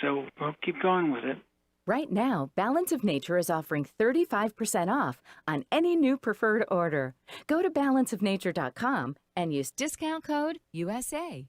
So we'll keep going with it. Right now, Balance of Nature is offering 35% off on any new preferred order. Go to balanceofnature.com and use discount code USA.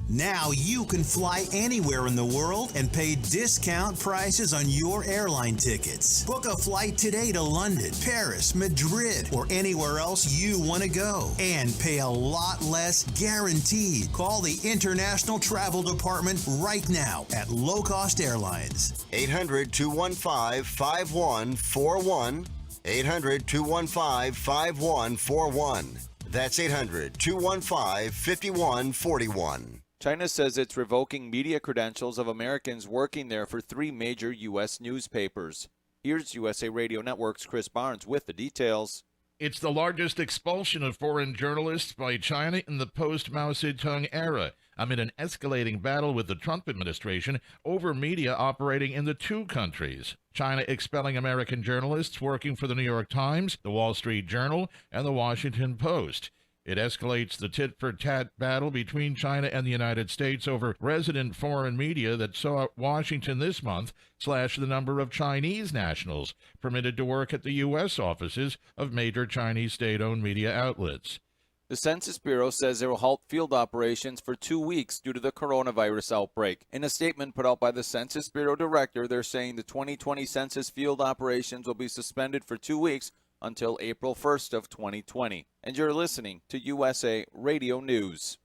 Now you can fly anywhere in the world and pay discount prices on your airline tickets. Book a flight today to London, Paris, Madrid, or anywhere else you want to go and pay a lot less guaranteed. Call the International Travel Department right now at Low Cost Airlines. 800-215-5141. 800-215-5141. That's 800-215-5141. China says it's revoking media credentials of Americans working there for 3 major U.S. newspapers. Here's USA Radio Network's Chris Barnes with the details. It's the largest expulsion of foreign journalists by China in the post-Mao Zedong era, amid an escalating battle with the Trump administration over media operating in the 2 countries. China expelling American journalists working for the New York Times, the Wall Street Journal, and the Washington Post. It escalates the tit-for-tat battle between China and the United States over resident foreign media that saw Washington this month slash the number of Chinese nationals permitted to work at the U.S. offices of major Chinese state-owned media outlets. The Census Bureau says it will halt field operations for 2 weeks due to the coronavirus outbreak. In a statement put out by the Census Bureau director, they're saying the 2020 census field operations will be suspended for 2 weeks until April 1st of 2020. And you're listening to USA Radio News.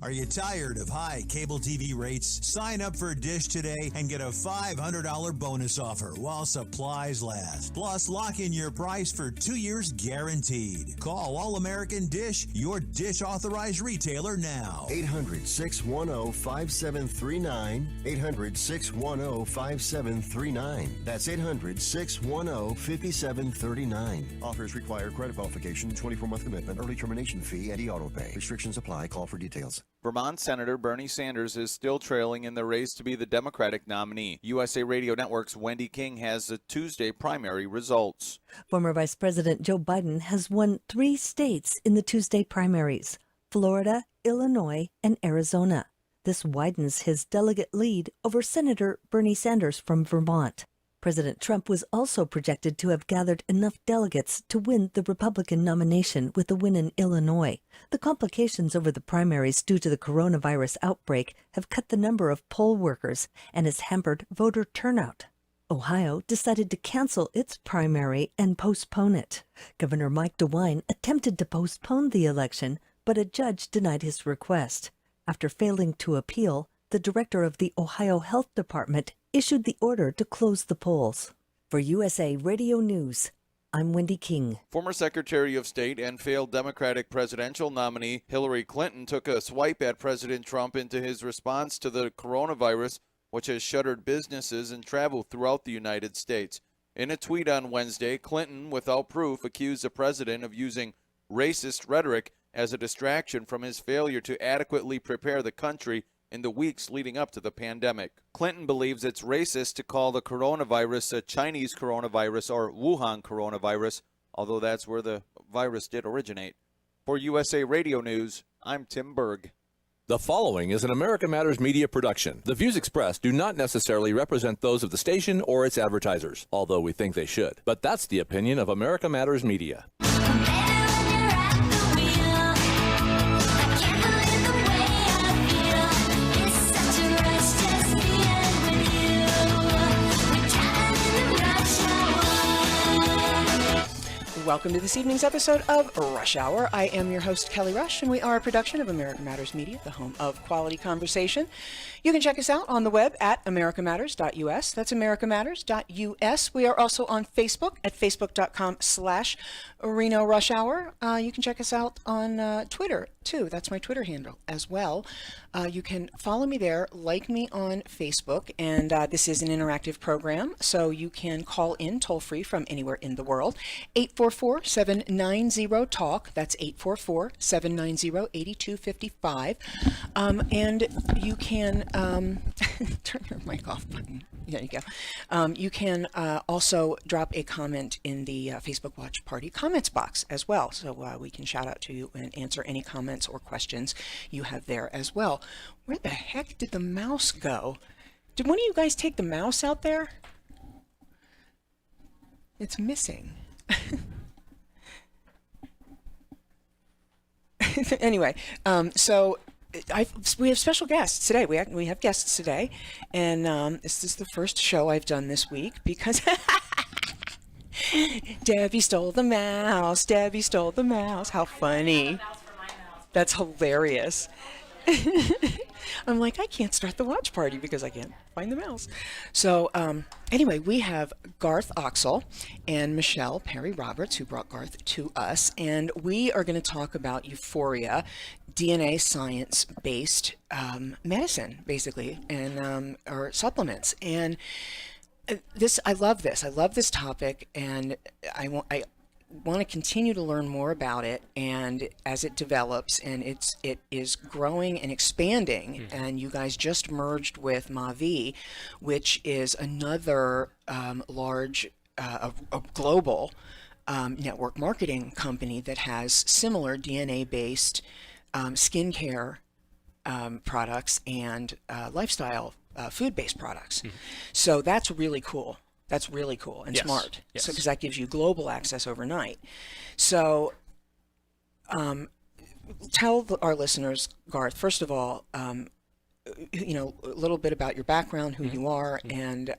Are you tired of high cable TV rates? Sign up for Dish today and get a $500 bonus offer while supplies last. Plus, lock in your price for 2 years guaranteed. Call All American Dish, your Dish authorized retailer now. 800-610-5739. 800-610-5739. That's 800-610-5739. Offers require credit qualification, 24-month commitment, early termination fee, and auto pay. Restrictions apply. Call for details. Vermont Senator Bernie Sanders is still trailing in the race to be the Democratic nominee. USA Radio Network's Wendy King has the Tuesday primary results. Former Vice President Joe Biden has won 3 states in the Tuesday primaries: Florida, Illinois, and Arizona. This widens his delegate lead over Senator Bernie Sanders from Vermont. President Trump was also projected to have gathered enough delegates to win the Republican nomination with a win in Illinois. The complications over the primaries due to the coronavirus outbreak have cut the number of poll workers and has hampered voter turnout. Ohio decided to cancel its primary and postpone it. Governor Mike DeWine attempted to postpone the election, but a judge denied his request. After failing to appeal, the director of the Ohio Health Department issued the order to close the polls. For USA Radio News, I'm Wendy King. Former Secretary of State and failed Democratic presidential nominee Hillary Clinton took a swipe at President Trump into his response to the coronavirus, which has shuttered businesses and travel throughout the United States. In a tweet on Wednesday, Clinton, without proof, accused the president of using racist rhetoric as a distraction from his failure to adequately prepare the country in the weeks leading up to the pandemic. Clinton believes it's racist to call the coronavirus a Chinese coronavirus or Wuhan coronavirus, although that's where the virus did originate. For USA Radio News, I'm Tim Berg. The following is an America Matters Media production. The views expressed do not necessarily represent those of the station or its advertisers, although we think they should. But that's the opinion of America Matters Media. Welcome to this evening's episode of Rush Hour. I am your host, Kelly Rush, and we are a production of America Matters Media, the home of quality conversation. You can check us out on the web at americamatters.us. That's americamatters.us. We are also on Facebook at facebook.com/Reno Rush Hour. You can check us out on Twitter, too. That's my Twitter handle as well. You can follow me there, like me on Facebook, and this is an interactive program, so you can call in toll-free from anywhere in the world, 844-790-TALK. That's 844-790-8255. And you can turn your mic off button. There you go. You can also drop a comment in the Facebook Watch Party comments box as well, so we can shout out to you and answer any comments or questions you have there as well. Where the heck did the mouse go? Did one of you guys take the mouse out there? It's missing. Anyway, so we have special guests today. We have guests today, and this is the first show I've done this week because Debbie stole the mouse. Debbie stole the mouse. How funny! That's hilarious. I'm like, I can't start the watch party because I can't find the mouse. So anyway, we have Garth Oxel and Michelle Perry Roberts, who brought Garth to us, and we are going to talk about Euphoria, DNA science-based medicine, basically, and or supplements. And I love this. I love this topic, and I want to continue to learn more about it, and as it develops, and it is growing and expanding. And you guys just merged with Mavi, which is another large a global network marketing company that has similar DNA-based skincare products and lifestyle food-based products. So that's really cool. That's really cool and smart. Yes. So because that gives you global access overnight. So tell our listeners, Garth, first of all, you know, a little bit about your background, who you are, and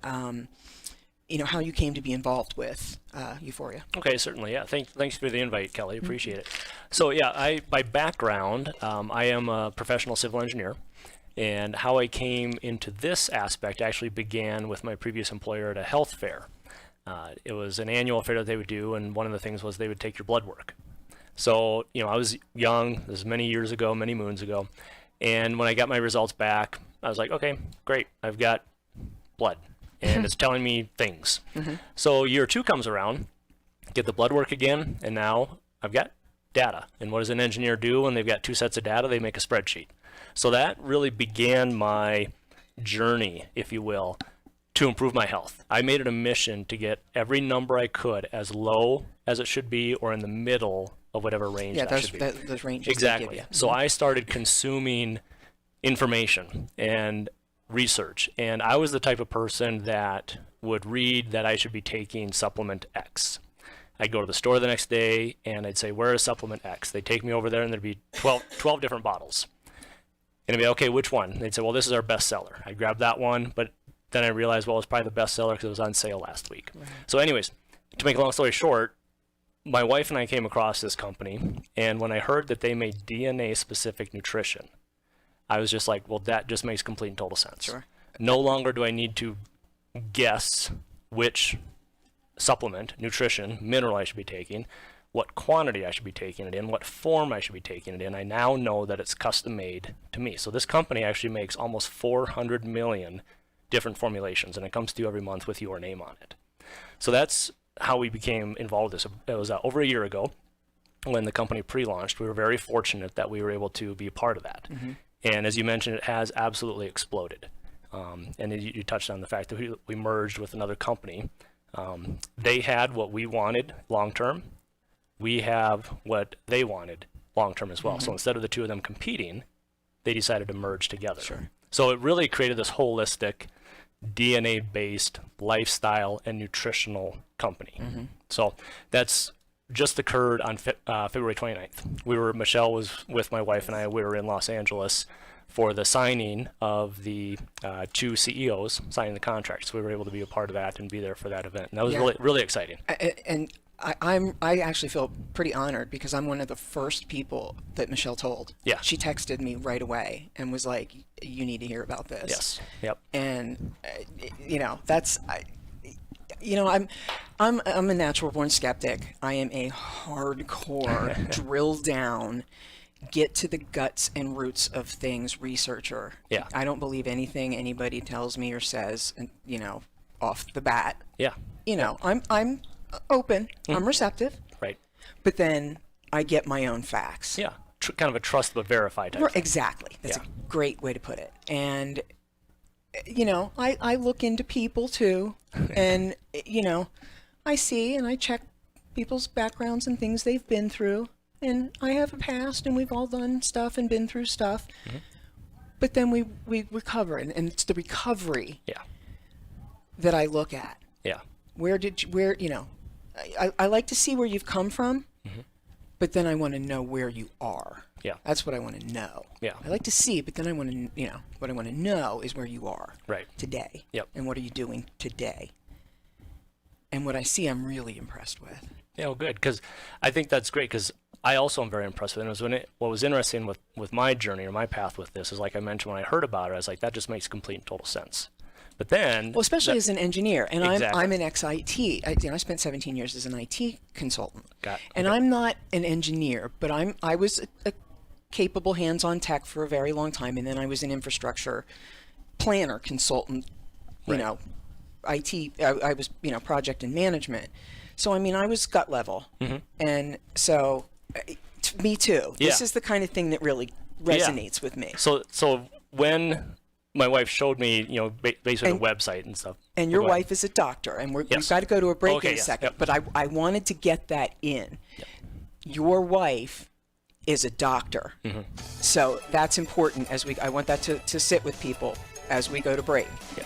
you know, how you came to be involved with Euphoria. Okay, certainly. Yeah. Thanks for the invite, Kelly. Appreciate it. So yeah, by background, I am a professional civil engineer. And how I came into this aspect actually began with my previous employer at a health fair. It was an annual fair that they would do, and one of the things was they would take your blood work. So, you know, I was young, this was many years ago, many moons ago, and when I got my results back, I was like, okay, great, I've got blood, and it's telling me things. So year 2 comes around, get the blood work again, and now I've got data. And what does an engineer do when they've got 2 sets of data? They make a spreadsheet. So that really began my journey, if you will, to improve my health. I made it a mission to get every number I could as low as it should be, or in the middle of whatever range that should be. Those ranges. Exactly. They give you. So I started consuming information and research, and I was the type of person that would read that I should be taking supplement X. I'd go to the store the next day and I'd say, where is supplement X? They'd take me over there and there'd be 12 different bottles. And I'd be, okay, which one? And they'd say, well, this is our bestseller. I'd grab that one, but then I realized, well, it's probably the bestseller because it was on sale last week. Right. So anyways, to make a long story short, my wife and I came across this company, and when I heard that they made DNA-specific nutrition, I was just like, well, that just makes complete and total sense. Sure. No longer do I need to guess which supplement, nutrition, mineral I should be taking, what quantity I should be taking it in, what form I should be taking it in. I now know that it's custom made to me. So this company actually makes almost 400 million different formulations, and it comes to you every month with your name on it. So that's how we became involved with this. It was over a year ago when the company pre-launched. We were very fortunate that we were able to be a part of that. And as you mentioned, it has absolutely exploded. And you touched on the fact that we merged with another company. They had what we wanted long-term. We have what they wanted long-term as well. So instead of the two of them competing, they decided to merge together. Sure. So it really created this holistic, DNA-based lifestyle and nutritional company. So that's just occurred on February 29th. Michelle was with my wife and I. We were in Los Angeles for the signing of the 2 CEOs signing the contract. So we were able to be a part of that and be there for that event. And that was really, really exciting. And I actually feel pretty honored because I'm one of the first people that Michelle told. Yeah. She texted me right away and was like, you need to hear about this. Yes. Yep. And you know, I'm a natural born skeptic. I am a hardcore drill down, get to the guts and roots of things researcher. Yeah. I don't believe anything anybody tells me or says, and you know, off the bat. Yeah. You know, I'm open. I'm receptive. Right. But then I get my own facts. Yeah. Kind of a trust but verify type thing. Exactly. That's a great way to put it. And you know, I look into people too, and you know, I see and I check people's backgrounds and things they've been through, and I have a past, and we've all done stuff and been through stuff. But then we recover, and it's the recovery that I look at. Yeah. I like to see where you've come from, but then I want to know where you are. Yeah. That's what I want to know. Yeah. I like to see, but then I want to, what I want to know is where you are today. Yep. And what are you doing today? And what I see, I'm really impressed with. Yeah, well, good, because I think that's great, because I also am very impressed with it. What was interesting with my journey or my path with this is, like I mentioned, when I heard about it, I was like, that just makes complete and total sense. But then... Well, especially as an engineer, and Exactly. I'm an ex-IT. I spent 17 years as an IT consultant. And okay. I'm not an engineer, but I was a capable hands-on tech for a very long time, and then I was an infrastructure planner, consultant, IT, I was, project and management. So, I mean, I was gut level. And so, me too. Yeah. This is the kind of thing that really resonates with me. So when my wife showed me, basically the website and stuff. And your wife is a doctor, and we've got to go to a break in a second. Yep. But I wanted to get that in. Yep. Your wife is a doctor, so that's important. I want that to sit with people as we go to break. Yep.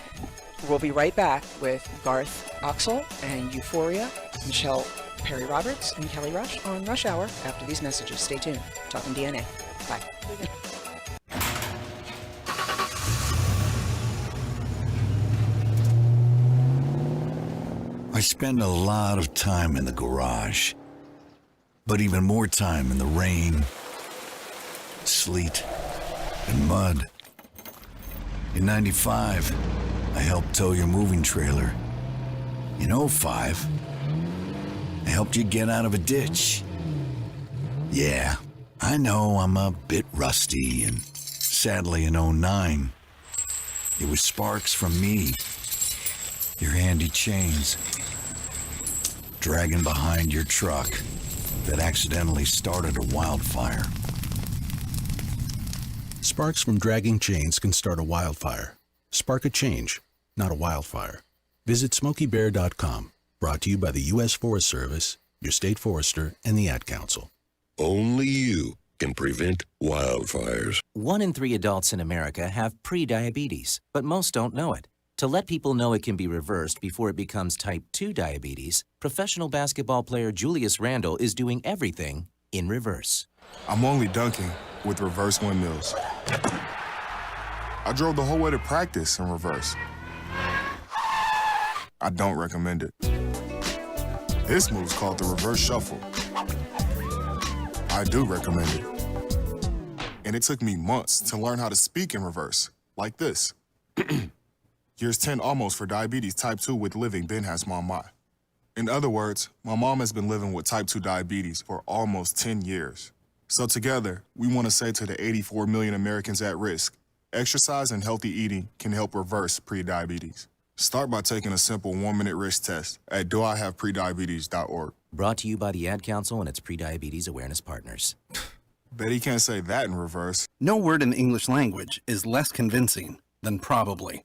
We'll be right back with Garth Oxel and Euphoria, Michelle Perry Roberts, and Kelly Rush on Rush Hour after these messages. Stay tuned. Talking DNA. Bye. I spend a lot of time in the garage, but even more time in the rain, sleet, and mud. In '95, I helped tow your moving trailer. In '05, I helped you get out of a ditch. Yeah, I know I'm a bit rusty, and sadly in '09, it was sparks from me, your handy chains, dragging behind your truck that accidentally started a wildfire. Sparks from dragging chains can start a wildfire. Spark a change, not a wildfire. Visit SmokeyBear.com. Brought to you by the U.S. Forest Service, your state forester, and the Ad Council. Only you can prevent wildfires. 1 in 3 adults in America have pre-diabetes, but most don't know it. To let people know it can be reversed before it becomes type 2 diabetes, professional basketball player Julius Randle is doing everything in reverse. I'm only dunking with reverse windmills. I drove the whole way to practice in reverse. I don't recommend it. This move's called the reverse shuffle. I do recommend it. And it took me months to learn how to speak in reverse, like this. Years 10 almost for diabetes type 2 with living Ben has mama. In other words, my mom has been living with type 2 diabetes for almost 10 years. So together, we want to say to the 84 million Americans at risk, exercise and healthy eating can help reverse prediabetes. Start by taking a simple 1-minute risk test at doihaveprediabetes.org. Brought to you by the Ad Council and its pre-diabetes awareness partners. Bet he can't say that in reverse. No word in the English language is less convincing than probably.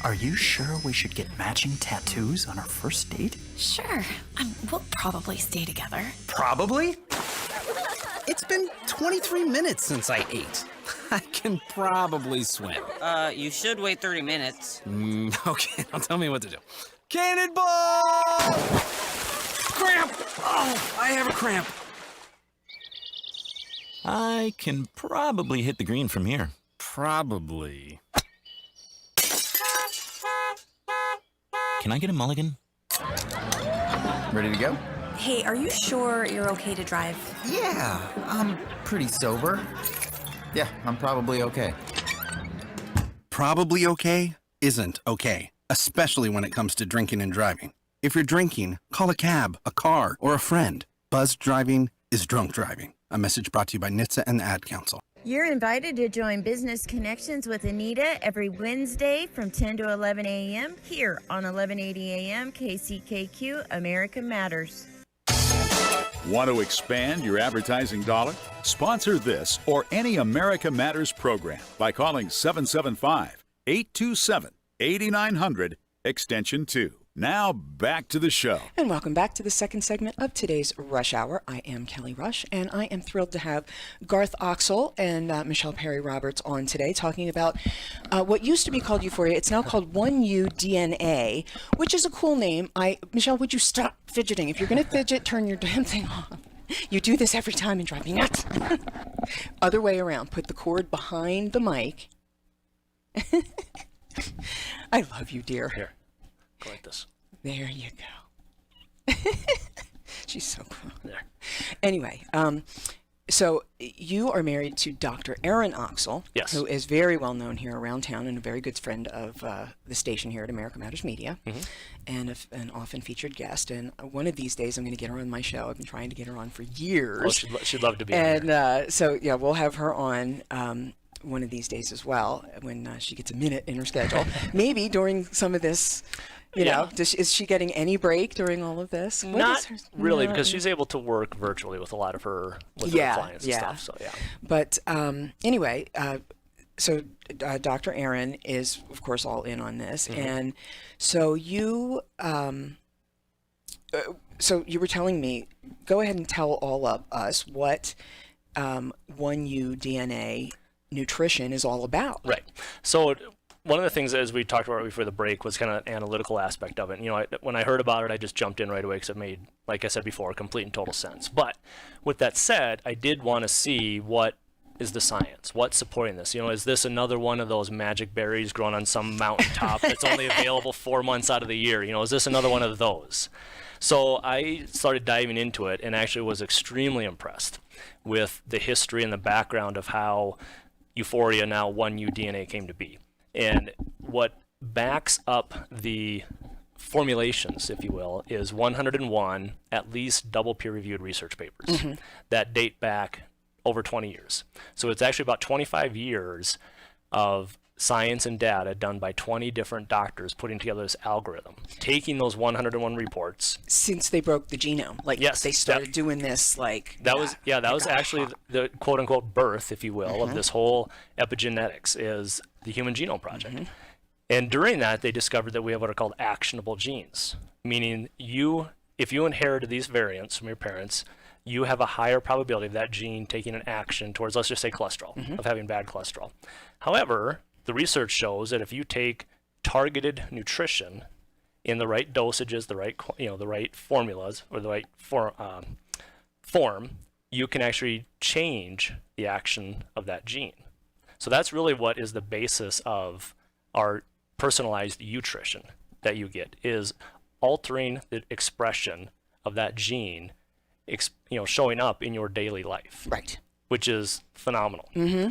Are you sure we should get matching tattoos on our first date? Sure. We'll probably stay together. Probably? It's been 23 minutes since I ate. I can probably swim. You should wait 30 minutes. Okay, now tell me what to do. Cannonball! Cramp! Oh, I have a cramp. I can probably hit the green from here. Probably. Can I get a mulligan? Ready to go? Hey, are you sure you're okay to drive? Yeah, I'm pretty sober. Yeah, I'm probably okay. Probably okay isn't okay, especially when it comes to drinking and driving. If you're drinking, call a cab, a car, or a friend. Buzzed driving is drunk driving. A message brought to you by NHTSA and the Ad Council. You're invited to join Business Connections with Anita every Wednesday from 10 to 11 a.m. here on 1180 a.m. KCKQ America Matters. Want to expand your advertising dollar? Sponsor this or any America Matters program by calling 775-827-8900, extension 2. Now back to the show. And welcome back to the second segment of today's Rush Hour. I am Kelly Rush, and I am thrilled to have Garth Oxel and Michelle Perry Roberts on today talking about what used to be called Euphoria. It's now called 1U DNA, which is a cool name. Michelle, would you stop fidgeting? If you're going to fidget, turn your damn thing off. You do this every time and drive me nuts. Other way around. Put the cord behind the mic. I love you, dear. Here, go like this. There you go. She's so cool. There. Anyway, so you are married to Dr. Aaron Oxel, Yes. who is very well known here around town and a very good friend of the station here at America Matters Media, and an often featured guest. And one of these days, I'm going to get her on my show. I've been trying to get her on for years. Well, she'd love to be on here. And so, yeah, we'll have her on one of these days as well when she gets a minute in her schedule. Maybe during some of this. You know, is she getting any break during all of this? Not really, because she's able to work virtually with a lot of her, her clients and stuff. So yeah. But anyway, so Dr. Aaron is, of course, all in on this, and so you, so you were telling me, go ahead and tell all of us what 1U DNA nutrition is all about. Right. So one of the things, as we talked about before the break, was kind of an analytical aspect of it. You know, when I heard about it, I just jumped in right away because it made, like I said before, complete and total sense. But with that said, I did want to see what is the science, what's supporting this. You know, is this another one of those magic berries grown on some mountaintop that's only available 4 months out of the year? You know, is this another one of those? So I started diving into it and actually was extremely impressed with the history and the background of how Euphoria, now 1U DNA, came to be. And what backs up the formulations, if you will, is 101 at least double peer-reviewed research papers that date back over 20 years. So it's actually about 25 years of science and data done by 20 different doctors putting together this algorithm, taking those 101 reports. Since they broke the genome. Like, yes, they started doing this, like... That was actually the quote-unquote birth, if you will, of this whole epigenetics, is the Human Genome Project. And during that, they discovered that we have what are called actionable genes, meaning if you inherited these variants from your parents, you have a higher probability of that gene taking an action towards, let's just say, cholesterol, of having bad cholesterol. However, the research shows that if you take targeted nutrition in the right dosages, the right formulas, or the right form, you can actually change the action of that gene. So that's really what is the basis of our personalized nutrition that you get, is altering the expression of that gene, showing up in your daily life. Right. Which is phenomenal.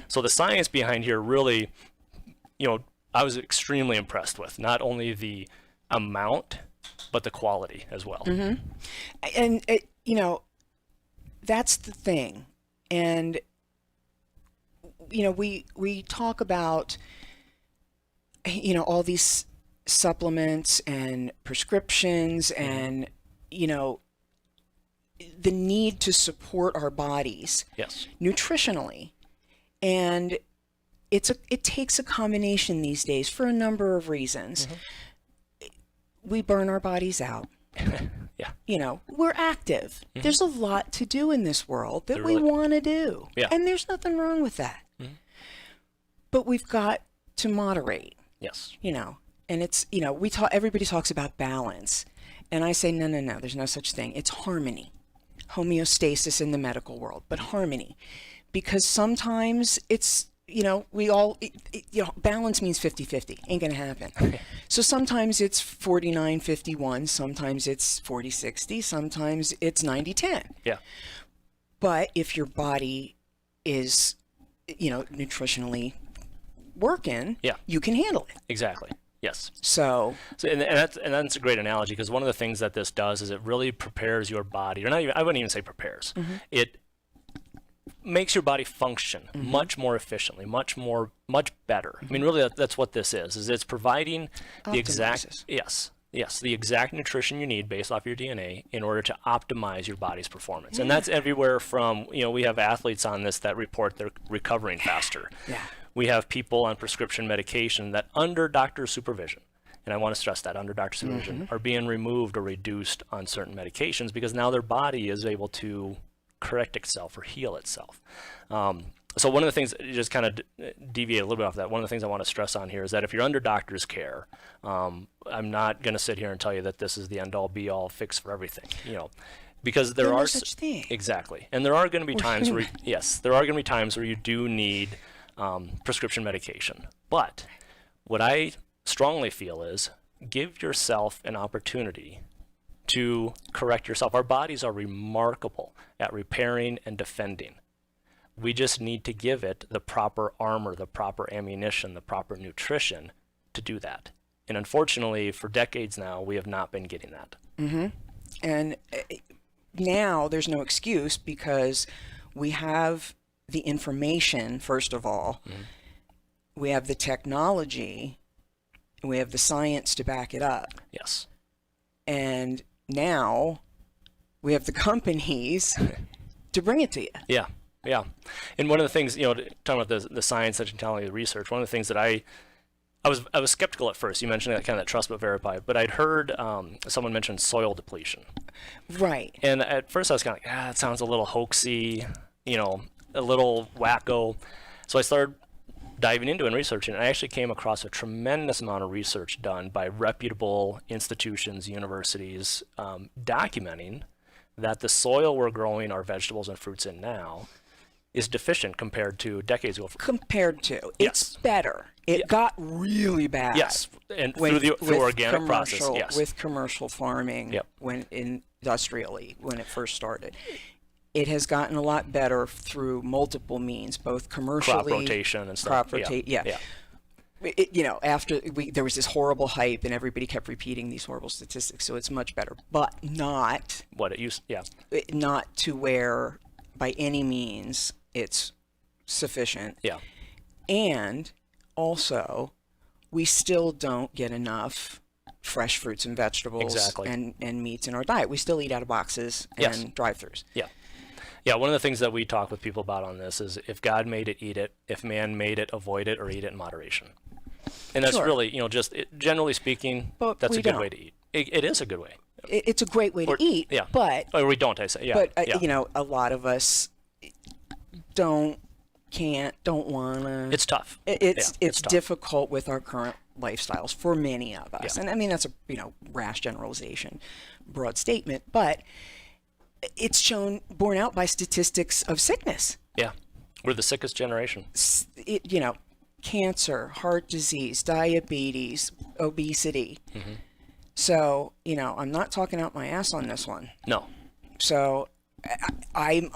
So the science behind here really, I was extremely impressed with, not only the amount, but the quality as well. And, that's the thing. And, we talk about, all these supplements and prescriptions and, the need to support our bodies nutritionally. And it takes a combination these days for a number of reasons. We burn our bodies out. We're active. There's a lot to do in this world that we want to do. And there's nothing wrong with that. But we've got to moderate. Yes. And it's, everybody talks about balance. And I say, no, there's no such thing. It's harmony. Homeostasis in the medical world, but harmony. Because sometimes it's, balance means 50-50. Ain't going to happen. So sometimes it's 49-51. Sometimes it's 40-60. Sometimes it's 90-10. Yeah. But if your body is, nutritionally working, you can handle it. Exactly. Yes. So and that's a great analogy, because one of the things that this does is it really prepares your body, or not even, I wouldn't even say prepares. It makes your body function much more efficiently, much better. I mean, really, that's what this is it's providing the exact, the exact nutrition you need based off your DNA in order to optimize your body's performance. And that's everywhere from, we have athletes on this that report they're recovering faster. We have people on prescription medication that, under doctor supervision, and I want to stress that under doctor supervision, are being removed or reduced on certain medications because now their body is able to correct itself or heal itself. So one of the things, just kind of deviate a little bit off that, one of the things I want to stress on here is that if you're under doctor's care, I'm not going to sit here and tell you that this is the end-all be-all fix for everything, because there are no such thing. Exactly, and there are going to be times where there are going to be times where you do need prescription medication. But what I strongly feel is give yourself an opportunity to correct yourself. Our bodies are remarkable at repairing and defending. We just need to give it the proper armor, the proper ammunition, the proper nutrition to do that. And unfortunately, for decades now, we have not been getting that. And now there's no excuse because we have the information, first of all. We have the technology, and we have the science to back it up. Yes. And now we have the companies to bring it to you. Yeah. Yeah. And one of the things, talking about the science, the technology, the research, one of the things that I was skeptical at first. You mentioned that kind of that trust but verify, but I'd heard someone mention soil depletion. Right. And at first I was kind of like, that sounds a little hoaxy, a little wacko. So I started diving into and researching, and I actually came across a tremendous amount of research done by reputable institutions, universities, documenting that the soil we're growing our vegetables and fruits in now is deficient compared to decades ago. It's better. It got really bad. Yes, and through organic process. Yes, with commercial farming, when industrially when it first started, it has gotten a lot better through multiple means, both commercially, crop rotation and stuff. After there was this horrible hype and everybody kept repeating these horrible statistics, so it's much better, but not what it used. Not to where by any means it's sufficient. And also, we still don't get enough fresh fruits and vegetables and meats in our diet. We still eat out of boxes and drive-thrus. Yeah, one of the things that we talk with people about on this is if God made it, eat it. If man made it, avoid it or eat it in moderation. And that's really, generally speaking, that's a good way to eat. It is a good way. It's a great way to eat, but... Or we don't, I say, But, a lot of us don't want to... It's tough. It's tough. difficult with our current lifestyles for many of us. And I mean, that's a, rash generalization, broad statement, but it's borne out by statistics of sickness. Yeah, we're the sickest generation. Cancer, heart disease, diabetes, obesity. So, I'm not talking out my ass on this one. No. So I'm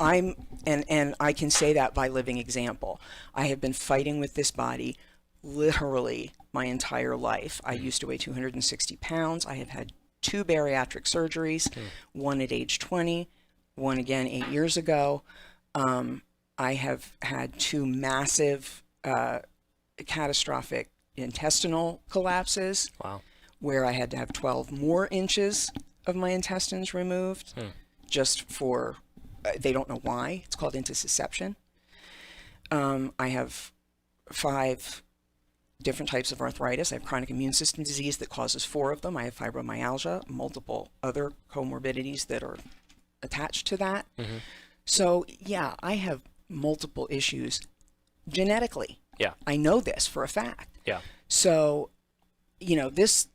and I can say that by living example. I have been fighting with this body literally my entire life. I used to weigh 260 pounds. I have had 2 bariatric surgeries, one at age 20, one again 8 years ago. I have had 2 massive catastrophic intestinal collapses. Wow. Where I had to have 12 more inches of my intestines removed just for, they don't know why. It's called intussusception. I have 5 different types of arthritis. I have chronic immune system disease that causes 4 of them. I have fibromyalgia, multiple other comorbidities that are attached to that. So yeah, I have multiple issues genetically. Yeah. I know this for a fact. Yeah. So, this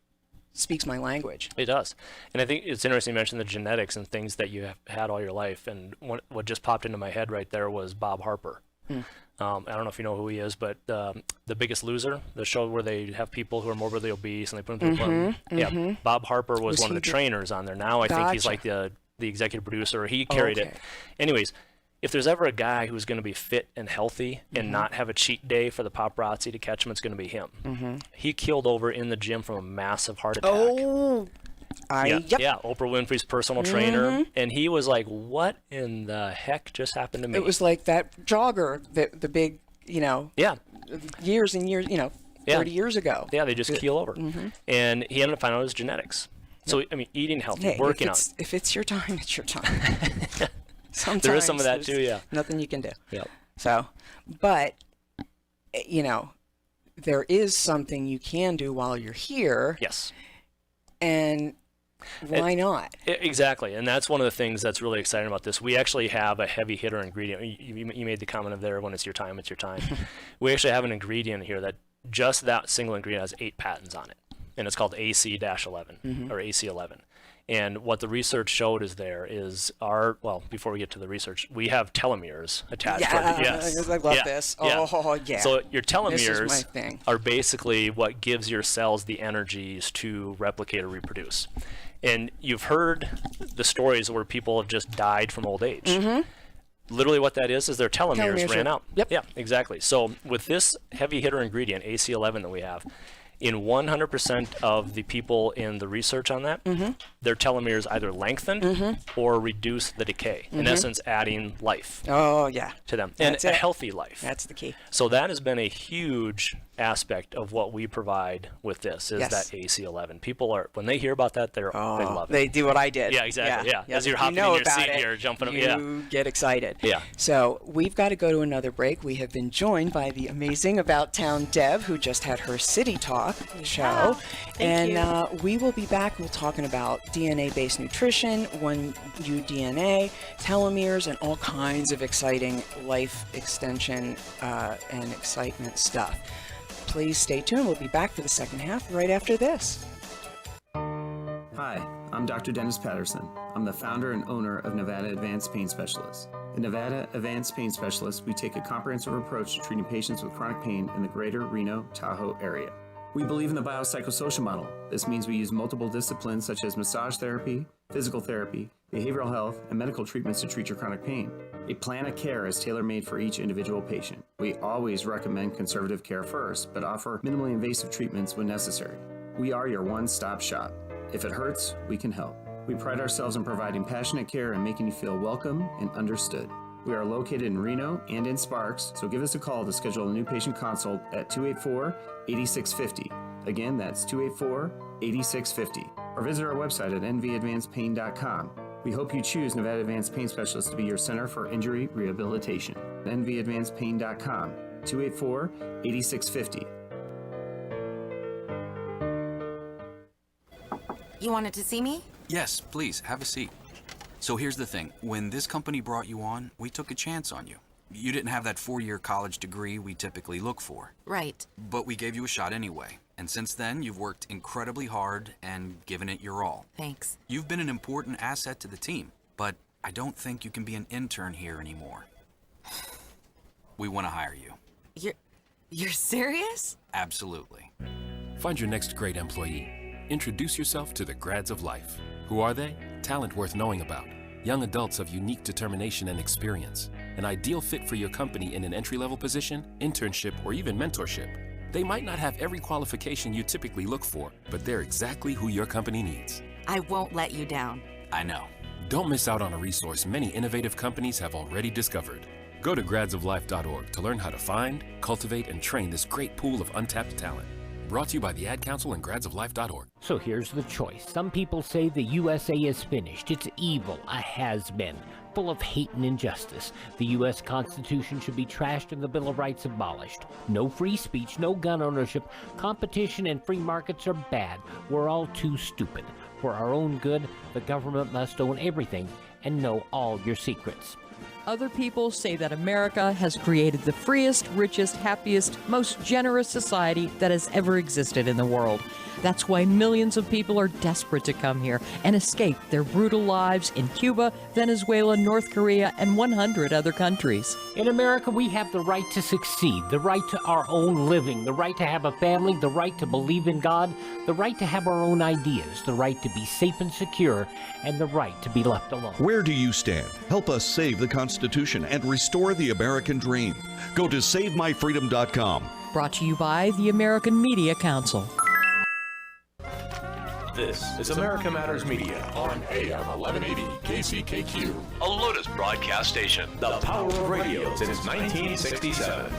speaks my language. It does. And I think it's interesting you mentioned the genetics and things that you have had all your life. And what just popped into my head right there was Bob Harper. I don't know if you know who he is, but The Biggest Loser, the show where they have people who are morbidly obese and they put them through yeah, Bob Harper was one of the trainers on there. Now I think he's like the executive producer. He carried it. Anyways, if there's ever a guy who's going to be fit and healthy and not have a cheat day for the paparazzi to catch him, it's going to be him. He keeled over in the gym from a massive heart attack. Yeah, Oprah Winfrey's personal trainer. And he was like, what in the heck just happened to me? It was like that jogger, the big, years and years, 30 years ago. Yeah, they just keel over. And he ended up finding out his genetics. So, I mean, eating healthy, working out. If it's your time, it's your time. Sometimes there is some of that too, yeah. Nothing you can do. Yep. So, but, there is something you can do while you're here. Yes. And why not? Exactly. And that's one of the things that's really exciting about this. We actually have a heavy hitter ingredient. You made the comment of there, when it's your time, it's your time. We actually have an ingredient here that just that single ingredient has 8 patents on it. And it's called AC-11 or AC-11. And what the research showed is before we get to the research, we have telomeres attached. Yes. I love this. Oh, yeah. So your This is my telomeres thing. are basically what gives your cells the energies to replicate or reproduce. And you've heard the stories where people have just died from old age. Literally what that is their telomeres ran out. Yep. Yeah, exactly. So with this heavy hitter ingredient, AC-11 that we have, in 100% of the people in the research on that, their telomeres either lengthened or reduced the decay, in essence adding life to them, and a healthy life. That's the key. So that has been a huge aspect of what we provide with this, is that AC-11. People are, when they hear about that, they love it. They do what I did. Yeah, exactly. Yeah. Yeah. As you're If hopping you know in your about seat it, here, jumping up. You get excited. Yeah. So we've got to go to another break. We have been joined by the amazing About Town Deb, who just had her City Talk show. And we will be back. We're talking about DNA-based nutrition, 1U-DNA, telomeres, and all kinds of exciting life extension and excitement stuff. Please stay tuned. We'll be back for the second half right after this. Hi, I'm Dr. Dennis Patterson. I'm the founder and owner of Nevada Advanced Pain Specialists. At Nevada Advanced Pain Specialists, we take a comprehensive approach to treating patients with chronic pain in the greater Reno, Tahoe area. We believe in the biopsychosocial model. This means we use multiple disciplines such as massage therapy, physical therapy, behavioral health, and medical treatments to treat your chronic pain. A plan of care is tailor-made for each individual patient. We always recommend conservative care first, but offer minimally invasive treatments when necessary. We are your one-stop shop. If it hurts, we can help. We pride ourselves in providing passionate care and making you feel welcome and understood. We are located in Reno and in Sparks, so give us a call to schedule a new patient consult at 284-8650. Again, that's 284-8650. Or visit our website at nvadvancedpain.com. We hope you choose Nevada Advanced Pain Specialists to be your center for injury rehabilitation. nvadvancedpain.com, 284-8650. You wanted to see me? Yes, please, have a seat. So here's the thing. When this company brought you on, we took a chance on you. You didn't have that 4-year college degree we typically look for. Right. But we gave you a shot anyway. And since then, you've worked incredibly hard and given it your all. Thanks. You've been an important asset to the team, but I don't think you can be an intern here anymore. We want to hire you. You're serious? Absolutely. Find your next great employee. Introduce yourself to the Grads of Life. Who are they? Talent worth knowing about. Young adults of unique determination and experience. An ideal fit for your company in an entry-level position, internship, or even mentorship. They might not have every qualification you typically look for, but they're exactly who your company needs. I won't let you down. I know. Don't miss out on a resource many innovative companies have already discovered. Go to gradsoflife.org to learn how to find, cultivate, and train this great pool of untapped talent. Brought to you by the Ad Council and gradsoflife.org. So here's the choice. Some people say the USA is finished. It's evil, a has-been, full of hate and injustice. The U.S. Constitution should be trashed and the Bill of Rights abolished. No free speech, no gun ownership. Competition and free markets are bad. We're all too stupid. For our own good, the government must own everything and know all your secrets. Other people say that America has created the freest, richest, happiest, most generous society that has ever existed in the world. That's why millions of people are desperate to come here and escape their brutal lives in Cuba, Venezuela, North Korea, and 100 other countries. In America, we have the right to succeed, the right to our own living, the right to have a family, the right to believe in God, the right to have our own ideas, the right to be safe and secure, and the right to be left alone. Where do you stand? Help us save the Constitution and restore the American dream. Go to SaveMyFreedom.com. Brought to you by the American Media Council. This is America Matters Media on AM 1180 KCKQ, a Lotus broadcast station. The power of radio since 1967.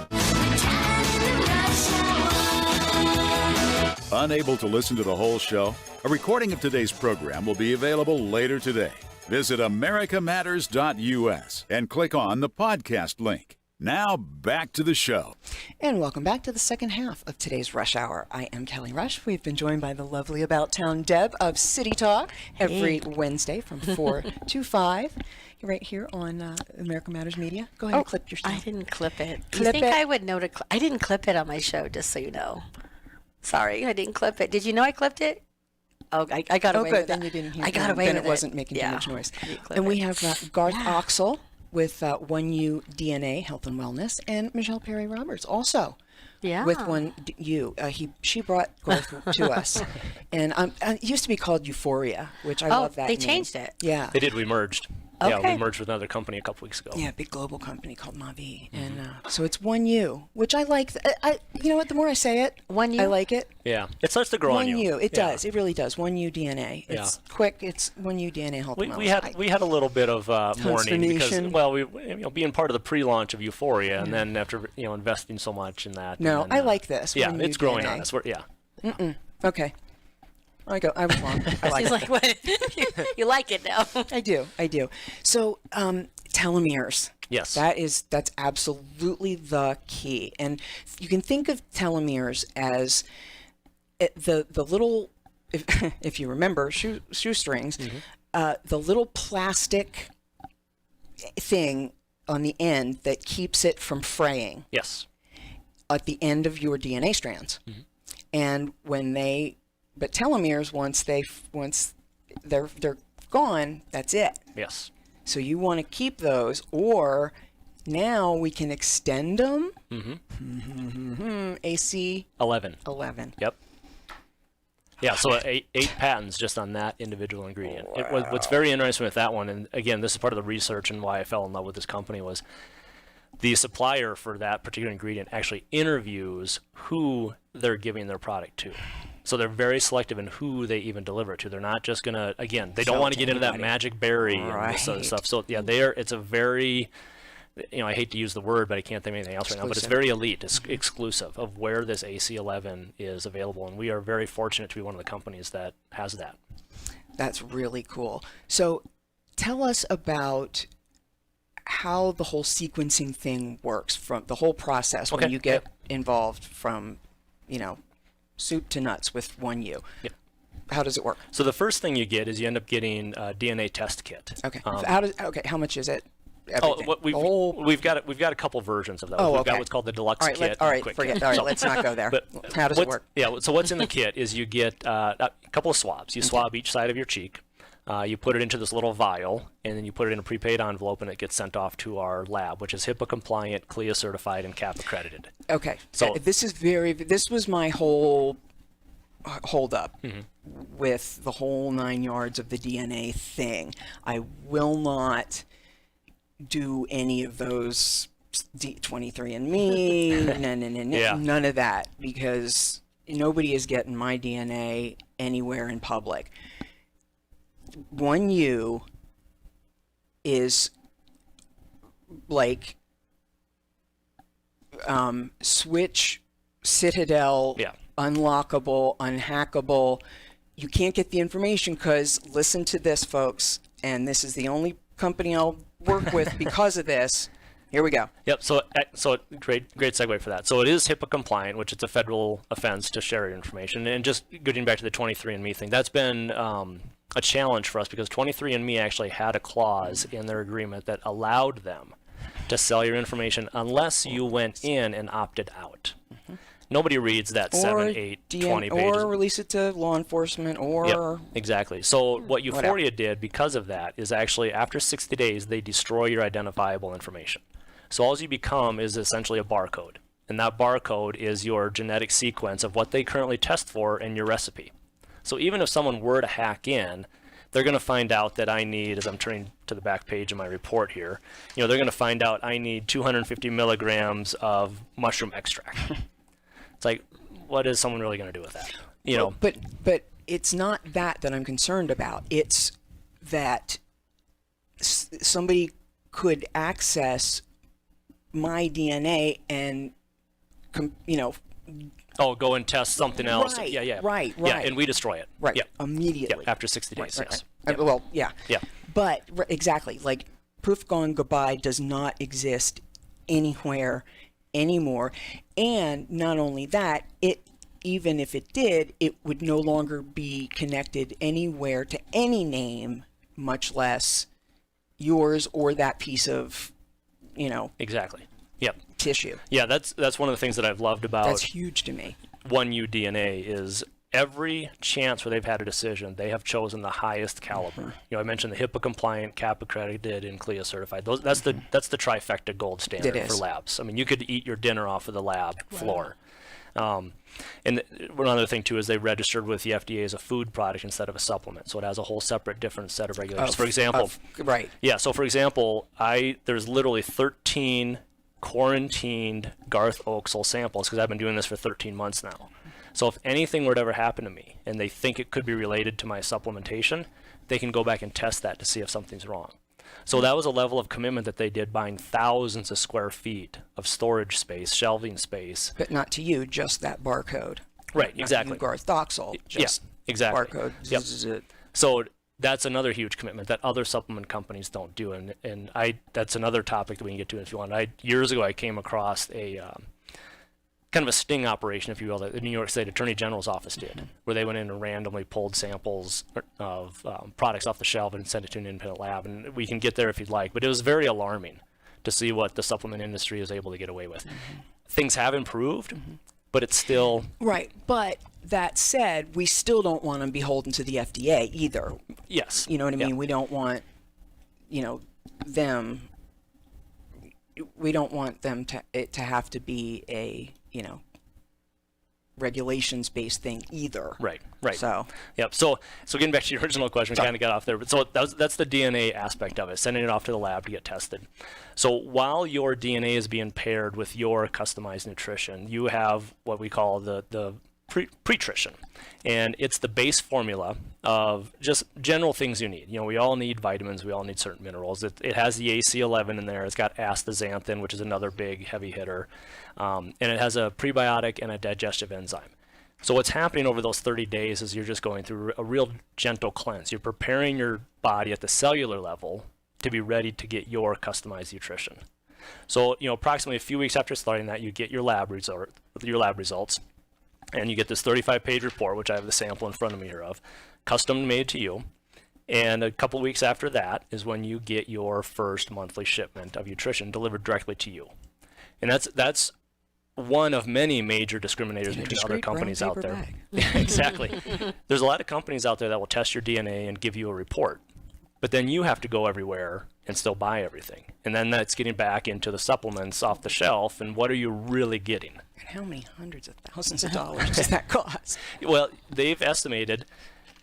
Unable to listen to the whole show? A recording of today's program will be available later today. Visit americamatters.us and click on the podcast link. Now back to the show. And welcome back to the second half of today's Rush Hour. I am Kelly Rush. We've been joined by the lovely About Town Deb of City Talk every Wednesday from 4 to 5. You're right here on America Matters Media. Go ahead and clip your stuff. I didn't clip it. Clip you think it? I would know to I didn't clip it on my show, just so you know. Sorry, I didn't clip it. Did you know I clipped it? Oh, I got away good. with Then that. you didn't hear I got it. away Then with it wasn't making too much noise. I didn't clip And we it. have Garth Oxel with 1U DNA Health and Wellness, and Michelle Perry Roberts also with 1U. She brought Garth to us, and it used to be called Euphoria, which I love that they name. changed it. Yeah, They did. We merged. Yeah, Okay. we merged with another company a couple weeks ago. yeah, big global company called Mavi, and so it's 1U, which I like. You know what? The more I say it, 1U? I like it. Yeah, it starts to grow on you. 1U, it Yeah. does. It really does. 1U DNA. It's quick. It's 1U DNA Health and Wellness. We had a little bit of mourning because Consternation. being part of the pre-launch of Euphoria, and then after investing so much in that. No, and then, I like this. Yeah, 1U it's growing DNA. on us. Okay. I was wrong. I like She's it. like, what? You like it now? I do. So, telomeres. Yes. That's absolutely the key. And you can think of telomeres as the little, if you remember, shoestrings, the little plastic thing on the end that keeps it from fraying. Yes. At the end of your DNA strands. And but telomeres, once they're gone, that's it. Yes. So you want to keep those, or now we can extend them. AC 11. Yep. Yeah, so eight patents just on that individual ingredient. What's very interesting with that one, and again, this is part of the research and why I fell in love with this company, was the supplier for that particular ingredient actually interviews who they're giving their product to. So they're very selective in who they even deliver it to. They're not just going to, again, they don't want to get into that magic berry and this other stuff. So yeah, it's a very, I hate to use the word, but I can't think of anything else right now, but it's very elite. It's exclusive of where this AC11 is available. And we are very fortunate to be one of the companies that has that. That's really cool. So tell us about how the whole sequencing thing works, from the whole process when you get involved from, soup to nuts with 1U. Yep. How does it work? So the first thing you get is you end up getting a DNA test kit. Okay. How much is it? We've got a couple versions of those. We've got what's called the deluxe kit. Let's not go there. How does it work? Yeah, so what's in the kit is you get a couple of swabs. You swab each side of your cheek. You put it into this little vial, and then you put it in a prepaid envelope, and it gets sent off to our lab, which is HIPAA compliant, CLIA certified, and CAP accredited. Okay. So this was my whole hold up with the whole 9 yards of the DNA thing. I will not do any of those 23andMe, none of that, because nobody is getting my DNA anywhere in public. 1U is like Switch, Citadel, unlockable, unhackable. You can't get the information because, listen to this, folks, and this is the only company I'll work with because of this. Here we go. Yep. So great segue for that. So it is HIPAA compliant, which it's a federal offense to share your information. And just getting back to the 23andMe thing, that's been a challenge for us because 23andMe actually had a clause in their agreement that allowed them to sell your information unless you went in and opted out. Nobody reads that 7, 8, 20 pages. Or release it to law enforcement, or... Yep, exactly. So what Euphoria did because of that is actually after 60 days, they destroy your identifiable information. So all you become is essentially a barcode. And that barcode is your genetic sequence of what they currently test for in your recipe. So even if someone were to hack in, they're going to find out that I need, as I'm turning to the back page of my report here, they're going to find out I need 250 milligrams of mushroom extract. It's like, what is someone really going to do with that? But it's not that I'm concerned about. It's that somebody could access my DNA and, go and test something else. Right, Yeah, right. Yeah, and we destroy it. Right, yeah. immediately. Yeah, after 60 days, yes. Right. Well, yeah. Yeah. But, exactly, like, proof gone goodbye does not exist anywhere anymore. And not only that, even if it did, it would no longer be connected anywhere to any name, much less yours or that piece of, Exactly. Yep. tissue. Yeah, that's one of the things that I've loved about That's huge to me. 1U DNA is every chance where they've had a decision, they have chosen the highest caliber. I mentioned the HIPAA compliant, CAP accredited, and CLIA certified. That's the trifecta gold standard It for is. labs. I mean, you could eat your dinner off of the lab floor. And one other thing too is they registered with the FDA as a food product instead of a supplement, so it has a whole separate, different set of regulations. For example, right? Yeah. So for example, there's literally 13 quarantined Garth Oaksel samples because I've been doing this for 13 months now. So if anything were to ever happen to me and they think it could be related to my supplementation, they can go back and test that to see if something's wrong. So that was a level of commitment that they did, buying thousands of square feet of storage space, shelving space. But not to you, just that barcode. Right, Not exactly. to you, Garth Oaksel, just exactly. barcode. Yep. This is it. So that's another huge commitment that other supplement companies don't do, and that's another topic that we can get to if you want. Years ago I came across a kind of a sting operation, if you will, that the New York State Attorney General's office did, where they went in and randomly pulled samples of products off the shelf and sent it to an independent lab. And we can get there if you'd like, but it was very alarming to see what the supplement industry is able to get away with. Things have improved, but it's still... Right, but that said, we still don't want them beholden to the FDA either. Yes. You know what I mean? We don't want, them... We don't want them to have to be a, regulations-based thing either. Right. So, yep. So getting back to your original question, we kind of got off there. But so that's the DNA aspect of it, sending it off to the lab to get tested. So while your DNA is being paired with your customized nutrition, you have what we call the pretrition, and it's the base formula of just general things you need. We all need vitamins, we all need certain minerals. It has the AC11 in there. It's got astaxanthin, which is another big heavy hitter, and it has a prebiotic and a digestive enzyme. So what's happening over those 30 days is you're just going through a real gentle cleanse. You're preparing your body at the cellular level to be ready to get your customized nutrition. So approximately a few weeks after starting that, you get your lab results. And you get this 35-page report, which I have the sample in front of me here of, custom made to you. And a couple weeks after that is when you get your first monthly shipment of nutrition delivered directly to you. And that's one of many major discriminators between other companies out there. Exactly. There's a lot of companies out there that will test your DNA and give you a report. But then you have to go everywhere and still buy everything. And then that's getting back into the supplements off the shelf, and what are you really getting? And how many hundreds of thousands of dollars does that cost? Well, they've estimated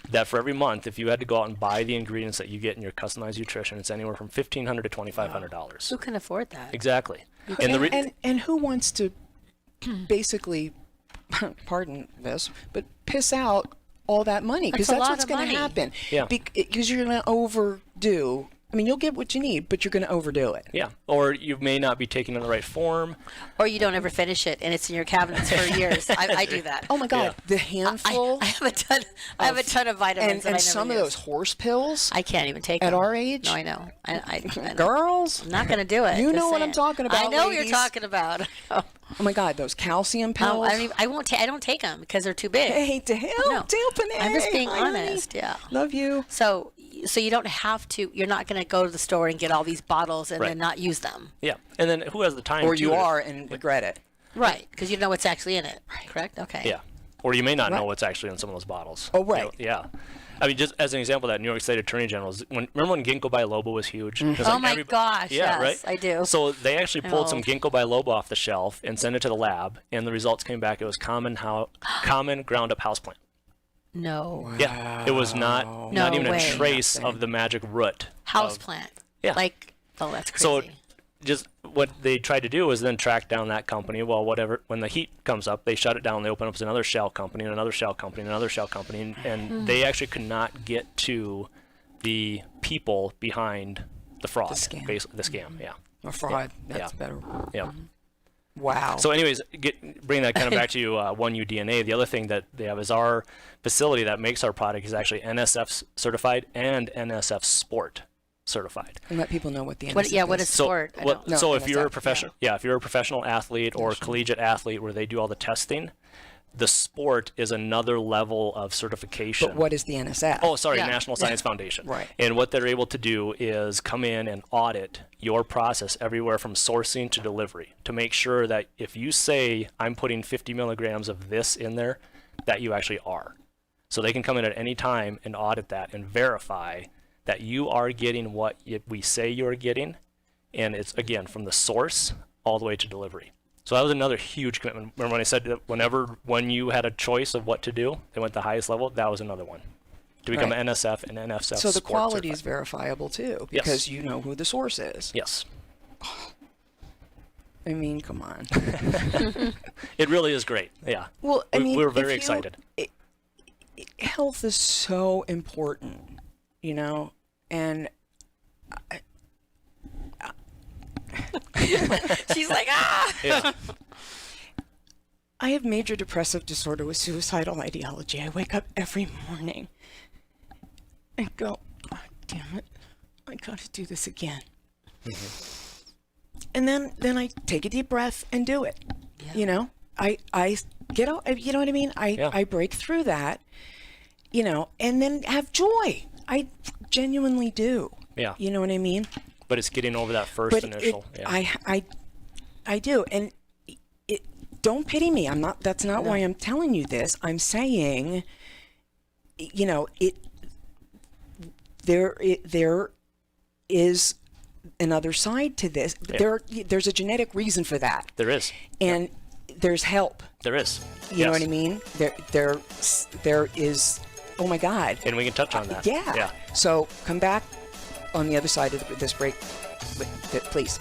that for every month, if you had to go out and buy the ingredients that you get in your customized nutrition, it's anywhere from $1,500 to $2,500. Who can afford that? Exactly. And who wants to basically, pardon this, but piss out all that money? Because that's what's going to happen. Yeah. Because you're going to overdo. I mean, you'll get what you need, but you're going to overdo it. Yeah. Or you may not be taking it in the right form. Or you don't ever finish it, and it's in your cabinets for years. I do that. Oh my God, the handful. I have a ton. I have a ton of vitamins, and some of those horse pills. I can't even take at them. our age. No, I know. I Girls, I'm not going to do it. You know what I'm talking about. I know ladies. you're talking about. Oh my God, those calcium pills. I won't. I don't take them because they're too big. Hey, to hell, No. I'm just being honest. Yeah. Love you. So you don't have to. You're not going to go to the store and get all these bottles and Right. then not use them. Yeah. And then who has the time Or to you do it? are and regret it. Right, because you know what's actually in it. Right. Correct. Okay. Yeah. Or you may not know Right. what's actually in some of those bottles. Oh, right. Yeah. I mean, just as an example, that New York State Attorney General, remember when Ginkgo biloba was huge? It was Oh my gosh, Yeah, yes, right? I do. So they actually pulled some old. Ginkgo biloba off the shelf and sent it to the lab, and the results came back. It was common ground up houseplant. No. Yeah, it was not No even way. a trace of the magic root. Houseplant. Yeah. Like, oh, that's crazy. So just what they tried to do was then track down that company. Well, when the heat comes up, they shut it down. They open up another shell company and another shell company and another shell company, and they actually could not get to the people behind the fraud. The scam. Basically, the scam. Yeah. Or fraud. Yeah. That's better. Yeah. Wow. So anyways, bring that kind of back to 1U DNA. The other thing that they have is our facility that makes our product is actually NSF certified and NSF Sport certified. And let people know what the NSF What, yeah, what is. is sport? I don't know. So if you're a NSF, professional, if you're a professional athlete or collegiate athlete where they do all the testing, the sport is another level of certification. But what is the NSF? Oh, sorry, National Science Foundation. Right. And what they're able to do is come in and audit your process everywhere from sourcing to delivery to make sure that if you say, I'm putting 50 milligrams of this in there, that you actually are. So they can come in at any time and audit that and verify that you are getting what we say you're getting. And it's, again, from the source all the way to delivery. So that was another huge commitment. Remember when I said that when you had a choice of what to do, they went the highest level, that was another one. To become an NSF and NSF So the sport quality certified. is verifiable too, because you know who the source is. Yes. I mean, come on. It really is great. Yeah. Well, I mean, we're very excited. Health is so important, you know, and She's like, ah! Yeah. I have major depressive disorder with suicidal ideology. I wake up every morning and go, oh, damn it, I gotta do this again. And then I take a deep breath and do it. You know, I get out, you know what I mean? I break through that, you know, and then have joy. I genuinely do. Yeah. You know what I mean? But it's getting over that first initial. I do. And don't pity me. I'm not, that's not why I'm telling you this. I'm saying, you know, there is another side to this. Yeah. There's a genetic reason for that. There is. And there's help. There is. You know what I mean? There is, oh my God. And we can touch on that. Yeah. So come back on the other side of this break, please.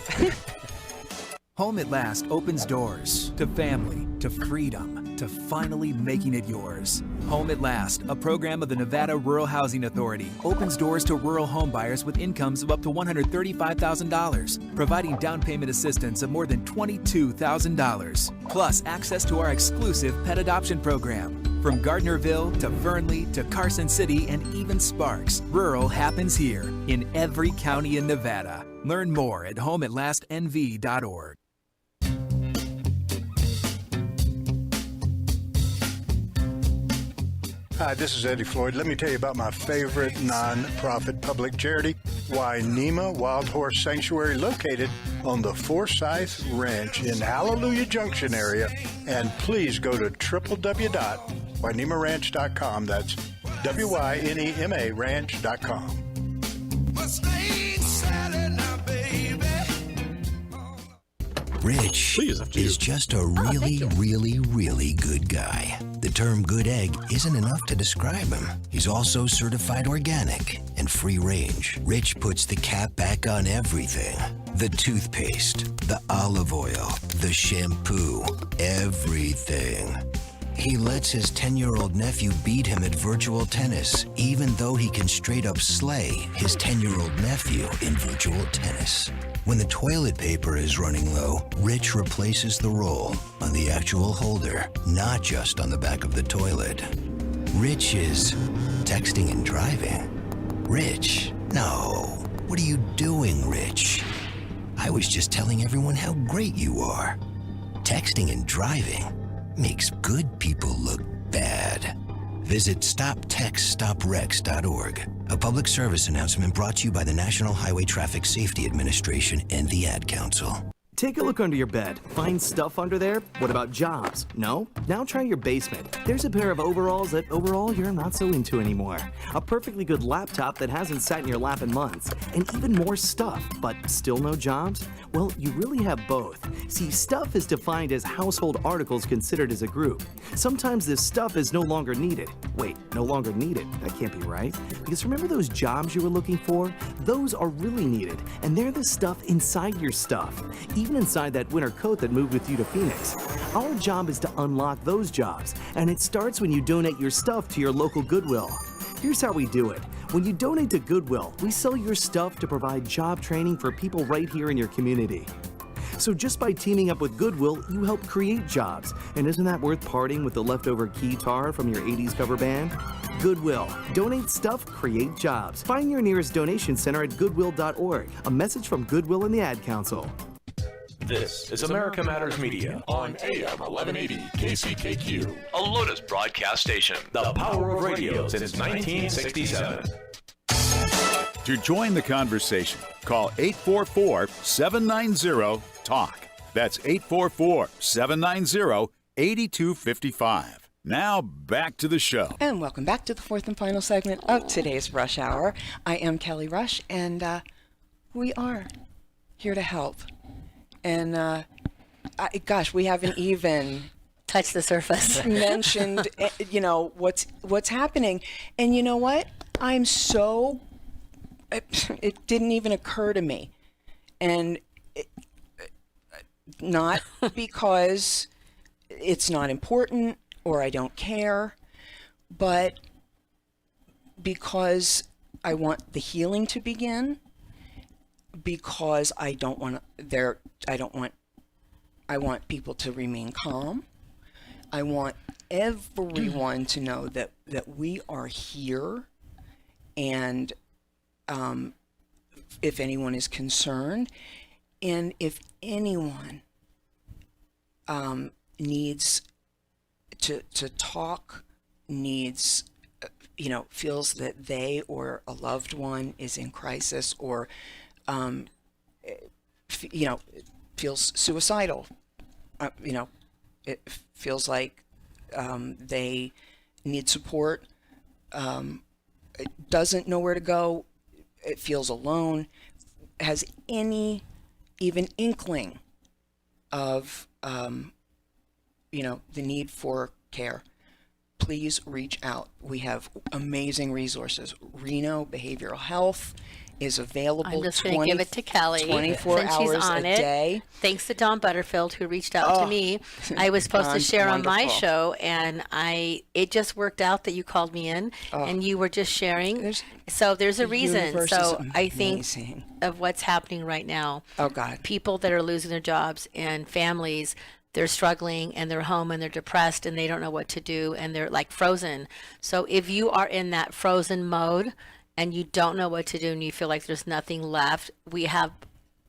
Home at Last opens doors to family, to freedom, to finally making it yours. Home at Last, a program of the Nevada Rural Housing Authority, opens doors to rural home buyers with incomes of up to $135,000, providing down payment assistance of more than $22,000, plus access to our exclusive pet adoption program. From Gardnerville to Fernley to Carson City and even Sparks, rural happens here in every county in Nevada. Learn more at homeatlastnv.org. Hi, this is Eddie Floyd. Let me tell you about my favorite non-profit public charity, Wainema Wild Horse Sanctuary, located on the Forsyth Ranch in Hallelujah Junction area. And please go to www.wainemaranch.com. That's WYNEMA ranch.com. Rich is just a really, really, really good guy. The term good egg isn't enough to describe him. He's also certified organic and free range. Rich puts the cap back on everything. The toothpaste, the olive oil, the shampoo, everything. He lets his 10-year-old nephew beat him at virtual tennis, even though he can straight up slay his 10-year-old nephew in virtual tennis. When the toilet paper is running low, Rich replaces the roll on the actual holder, not just on the back of the toilet. Rich is texting and driving. Rich, no. What are you doing, Rich? I was just telling everyone how great you are. Texting and driving makes good people look bad. Visit StopTextStopWrecks.org. A public service announcement brought to you by the National Highway Traffic Safety Administration and the Ad Council. Take a look under your bed. Find stuff under there? What about jobs? No? Now try your basement. There's a pair of overalls that overall you're not so into anymore. A perfectly good laptop that hasn't sat in your lap in months. And even more stuff, but still no jobs? Well, you really have both. See, stuff is defined as household articles considered as a group. Sometimes this stuff is no longer needed. Wait, no longer needed? That can't be right. Because remember those jobs you were looking for? Those are really needed, and they're the stuff inside your stuff. Even inside that winter coat that moved with you to Phoenix. Our job is to unlock those jobs, and it starts when you donate your stuff to your local Goodwill. Here's how we do it. When you donate to Goodwill, we sell your stuff to provide job training for people right here in your community. So just by teaming up with Goodwill, you help create jobs. And isn't that worth parting with the leftover keytar from your 80s cover band? Goodwill. Donate stuff, create jobs. Find your nearest donation center at goodwill.org. A message from Goodwill and the Ad Council. This is America Matters Media on AM 1180 KCKQ, a Lotus broadcast station. The power of radio since 1967. To join the conversation, call 844-790-TALK. That's 844-790-8255. Now back to the show. And welcome back to the fourth and final segment of today's Rush Hour. I am Kelly Rush, and we are here to help. And gosh, we haven't even touched the surface. Mentioned, what's happening. And you know what? I'm so. It didn't even occur to me, and not because it's not important or I don't care, but because I want the healing to begin. Because I want people to remain calm. I want everyone to know that we are here, and if anyone is concerned, and if anyone needs to talk, feels that they or a loved one is in crisis, or feels suicidal, it feels like they need support, doesn't know where to go, it feels alone, has any even inkling of the need for care, please reach out. We have amazing resources. Reno Behavioral Health is available. I'm just going to give it to Kelly 24 since hours she's on a day. Thanks to Don Butterfield, who reached out to me. I was supposed to share on my show, and it just worked out that you called me in, and you were just sharing. So there's a reason. So I think of what's happening right now. Oh God, people that are losing their jobs and families. They're struggling and they're home and they're depressed and they don't know what to do and they're like frozen. So if you are in that frozen mode and you don't know what to do and you feel like there's nothing left, we have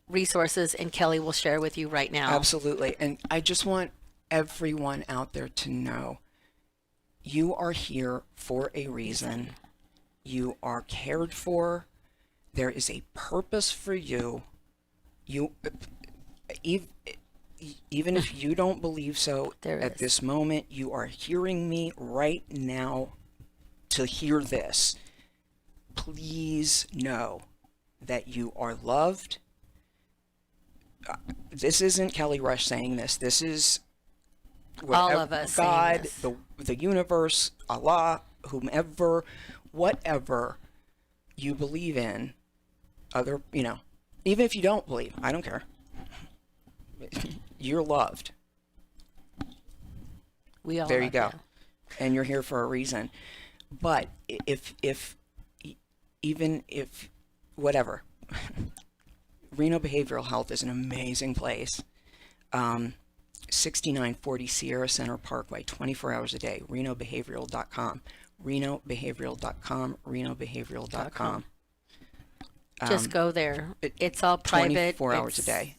resources, and Kelly will share with you right now. Absolutely. And I just want everyone out there to know you are here for a reason. You are cared for. There is a purpose for you. Even if you don't believe so at this moment, you are hearing me right now to hear this. Please know that you are loved. This isn't Kelly Rush saying this. This is all of us, God, the universe, Allah, whomever, whatever you believe in, even if you don't believe, I don't care. You're loved. We all there you love go, and you're here for a reason. But if whatever, Reno Behavioral Health is an amazing place. 6940 Sierra Center Parkway, 24 hours a day. RenoBehavioral.com. RenoBehavioral.com. RenoBehavioral.com. Just go there. It's all private. 24 hours a day.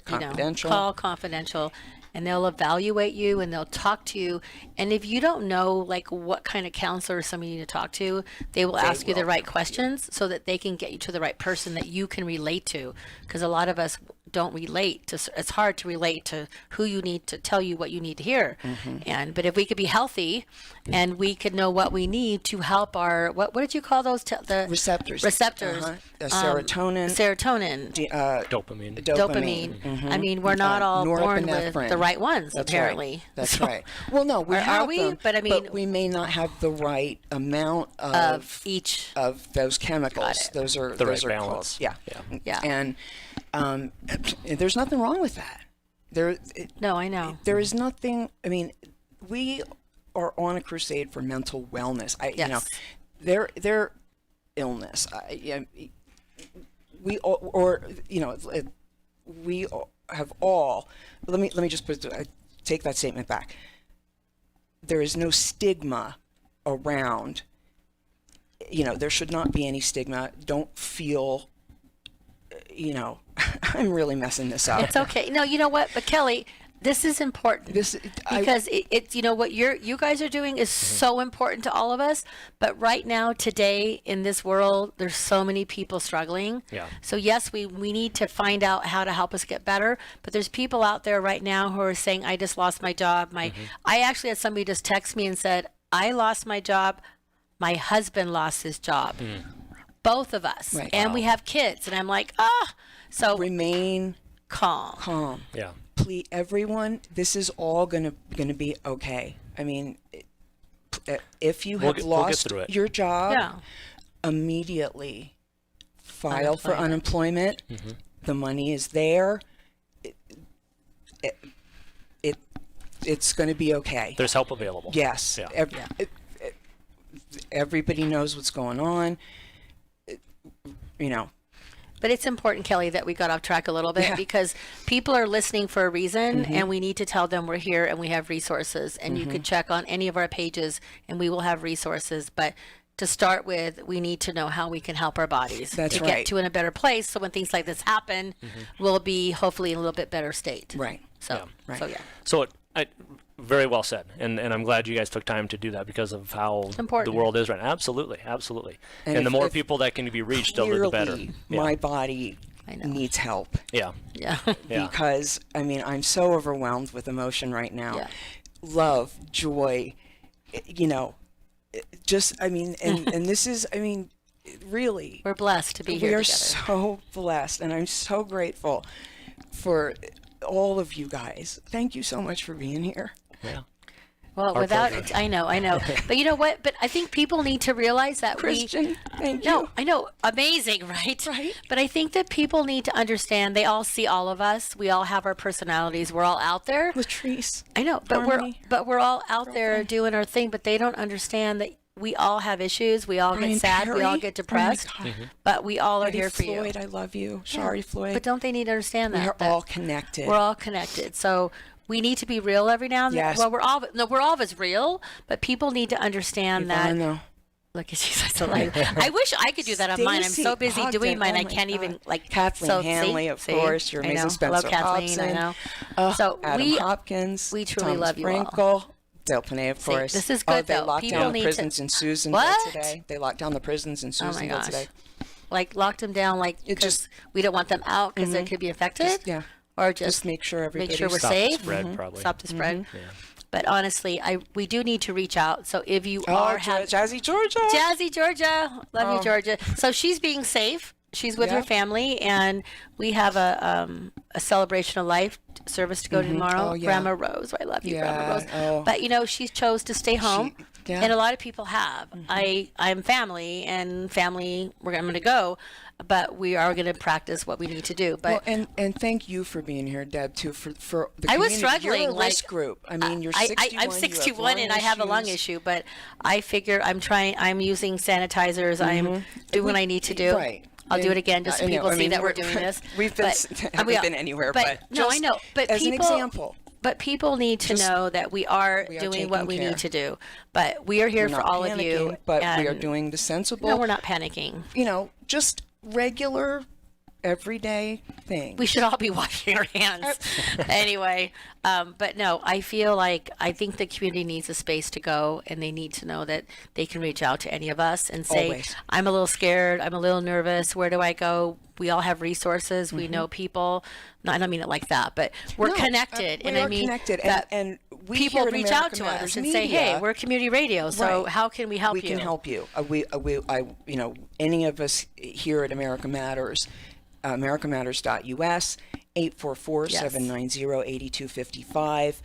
Confidential. Call confidential, and they'll evaluate you and they'll talk to you. And if you don't know like what kind of counselor or somebody you need to talk to, they will ask you the right questions so that they can get you to the right person that you can relate to. Because a lot of us don't relate to. It's hard to relate to who you need to tell you what you need to hear. But if we could be healthy and we could know what we need to help our what did you call those the receptors serotonin dopamine. I mean, we're not all born with the right ones. That's apparently right. That's right. Well, no, we have are we them, but I mean we may not have the right amount of each of those chemicals. Those are the right balance. Yeah. And there's nothing wrong with that. No, I know. There is nothing. I mean, we are on a crusade for mental wellness. Their illness. We have all. Let me just take that statement back. There is no stigma around. There should not be any stigma. Don't feel. I'm really messing this up. It's okay. No, you know what? But Kelly, this is important because it's what you guys are doing is so important to all of us. But right now, today in this world, there's so many people struggling. Yeah. So yes, we need to find out how to help us get better. But there's people out there right now who are saying, "I just lost my job." I actually had somebody just text me and said, "I lost my job. My husband lost his job." Both of us, Right. and we have kids, and I'm like, so remain calm. Yeah. Please, everyone, this is all gonna be okay. I mean, if you have We'll get lost through it. your job, Yeah. immediately file for unemployment. The money is there. It's going to be okay. There's help available. Yes. Yeah. Everybody knows what's going on. But it's important, Kelly, that we got off track a little bit because people are listening for a reason, and we need to tell them we're here and we have resources. And you can check on any of our pages, and we will have resources. But to start with, we need to know how we can help our bodies That's to right. get to in a better place. So when things like this happen, we'll be hopefully in a little bit better state. Right. So, yeah. So very well said, and I'm glad you guys took time to do that because of how important. the world is right now. Absolutely. And And the if- more if people that can be reached, the better. Clearly, my body needs help. Yeah. Yeah. Because I'm so overwhelmed with emotion right now. Love, joy, and this is, really. We're blessed to be here We are together. so blessed, and I'm so grateful for all of you guys. Thank you so much for being here. Yeah. Well, Our without pleasure. I know. But you know what? But I think people need to realize that Christian, thank No, you. I know. Amazing, right? Right. But I think that people need to understand they all see all of us. We all have our personalities. We're all out there. Latrice. I know, but Harmony. we're all out there doing our thing, but they don't understand that we all have issues. We all Brian get sad. We all Perry? get Oh my depressed. God. But we all are Eddie here for Floyd, you. I love you. Yeah. Sorry, Floyd. But don't they need to understand that? We are all connected. We're all connected. So we need to be real every now and then. Yes. Well, we're all of us real, but people need to understand that. Ivana. Look at you. So I wish I could do that on mine. I'm so Stacey busy Ogden, doing mine. oh I my can't God. even Kathleen so, Hanley, see? of See? course. Your I amazing know. Spencer Hello, Kathleen. Hobson. I know. So Adam Hopkins. we truly Tom love you all. Sprinkle, Dale Panay, of See, course. this is Oh, good, they though. locked People down the need to- prisons in Susanville What? today. They locked down the prisons in Oh my Susanville gosh. today. Like locked them down, like because we don't want them out because they could be infected. Yeah. Or just make sure make sure we're Stop the safe. spread, probably. Stop the spread. Yeah. But honestly, we do need to reach out. So if you Oh, are Jazzy Georgia. Jazzy Georgia, love you, Oh. Georgia. So she's being safe. She's with Yeah. her family, and we have a celebration of life service to go to tomorrow. Oh, yeah. Grandma Rose, I love you, Grandma Yeah. Rose. Oh. But she chose to stay home, yeah. and a lot of people have. I'm family, and family. I'm going to go, but we are going to practice what we need to do. But Well, and thank you for being here, Deb, too, for the I was community. struggling, You're a like, risk group. I mean, you're 61. I'm 61 and I have a lung issue, but I figure I'm using sanitizers. I'm doing what I need to do. Right. I'll do it again just so I know. people I see mean, that we're doing this. We've been, haven't been anywhere, but no, I just know. But as people, an example. But people need to know that we are doing what taking we care. need to do. But we are here We're for not all of you. panicking, but we are and- doing the sensible. No, we're not panicking. Just regular, everyday thing. We should all be washing our hands. Anyway, but no, I think the community needs a space to go, and they need to know that they can reach out to any of us and say, Always. I'm a little scared, I'm a little nervous, where do I go? We all have resources, we know people. No, I don't mean it like that, but we're No, connected. we and are I mean connected, that and we people here at reach America out to us Matters and say, Media- hey, we're community radio, so Right. how can we help you? We can help you. Any of us here at America Matters, americamatters.us, 844-790-8255.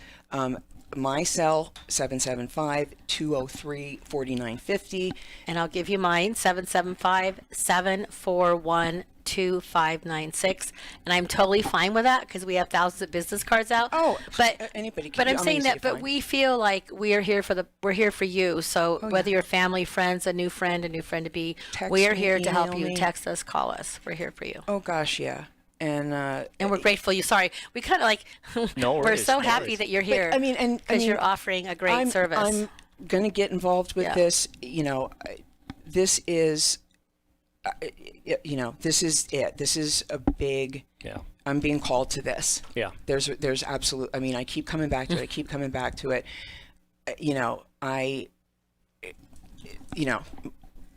My cell, 775-203-4950. And I'll give you mine, 775-741-2596. And I'm totally fine with that because we have thousands of business cards out. Oh, but anybody can. But I'm I'm saying easily that, but fine. we feel like we're here for you. So whether you're family, friends, a new friend to be, Text we are me, here to help email you. me. Text us, call us. We're here for you. Oh gosh, yeah. And we're grateful you. Sorry, we kind of like. No we're worries, so no happy worries. that you're here. But, I mean, because you're offering a great service. I'm going to get involved with this. You know, this is, you know, this is it. This is a big. Yeah. I'm being called to this. Yeah. There's absolute. I mean, I keep coming back to it. I keep coming back to it. You know, you know,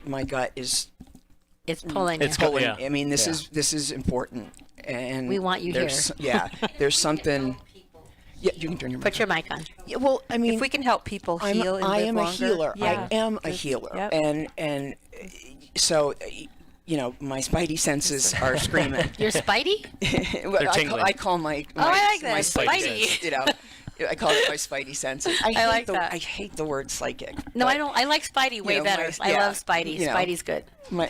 my gut is. It's pulling. It's you. pulling. Yeah. I mean, this is important, and We want you there's, here. Yeah, there's something. Yeah, you can turn your mic Put your on. mic on. Yeah, well, I mean, if we can help people heal and I live am longer. a healer. Yeah. I am a healer, Yep. and so. You know, my spidey senses are screaming. Your spidey? Well, They're tingling. I call my I like that. my Spidey. sense, you know, I call it my spidey senses. I like that. I hate the word psychic. No, but, I don't. I like Spidey way you know, better. I yeah, love Spidey. you know, Spidey's good.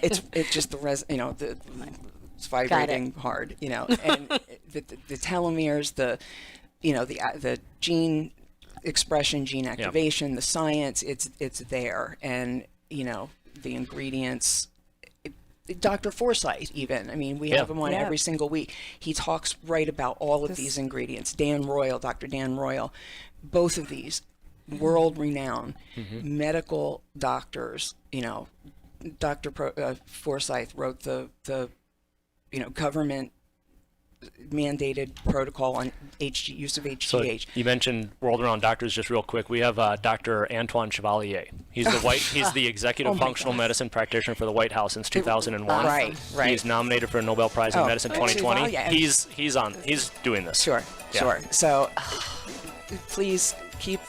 It's just the you know, it's vibrating hard, you know, and the telomeres, you know, the gene expression, gene activation, the science, it's there, and you know, the ingredients. Dr. Forsyth, even. I mean, we have him on every single week. He talks right about all of these ingredients. Dan Royal, Dr. Dan Royal, both of these world-renowned medical doctors. You know, Dr. Forsyth wrote the you know, government mandated protocol on use of HGH. So you mentioned world-renowned doctors. Just real quick, we have Dr. Antoine Chevalier. He's he's the executive functional medicine practitioner for the White House since 2001. Right. He's nominated for a Nobel Prize in Medicine 2020. Chevalier. He's doing this. Sure. So please keep.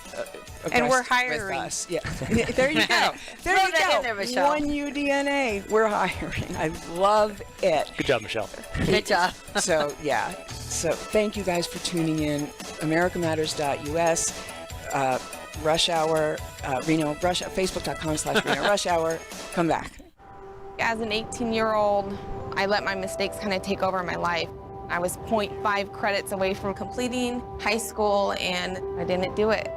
And we're abreast hiring. with us. Yeah. There you go. There you that go. in there, Michelle. One UDNA. We're hiring. I love it. Good job, Michelle. Good job. So yeah. So thank you guys for tuning in. AmericaMatters.us, Rush Hour, Reno Rush, Facebook.com/Reno Rush Hour. Come back. As an 18-year-old, I let my mistakes kind of take over my life. I was 0.5 credits away from completing high school, and I didn't do it.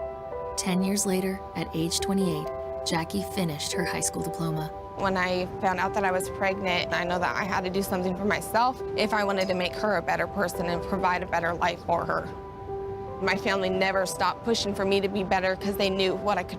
10 years later, at age 28, Jackie finished her high school diploma. When I found out that I was pregnant, I know that I had to do something for myself if I wanted to make her a better person and provide a better life for her. My family never stopped pushing for me to be better because they knew what I could become.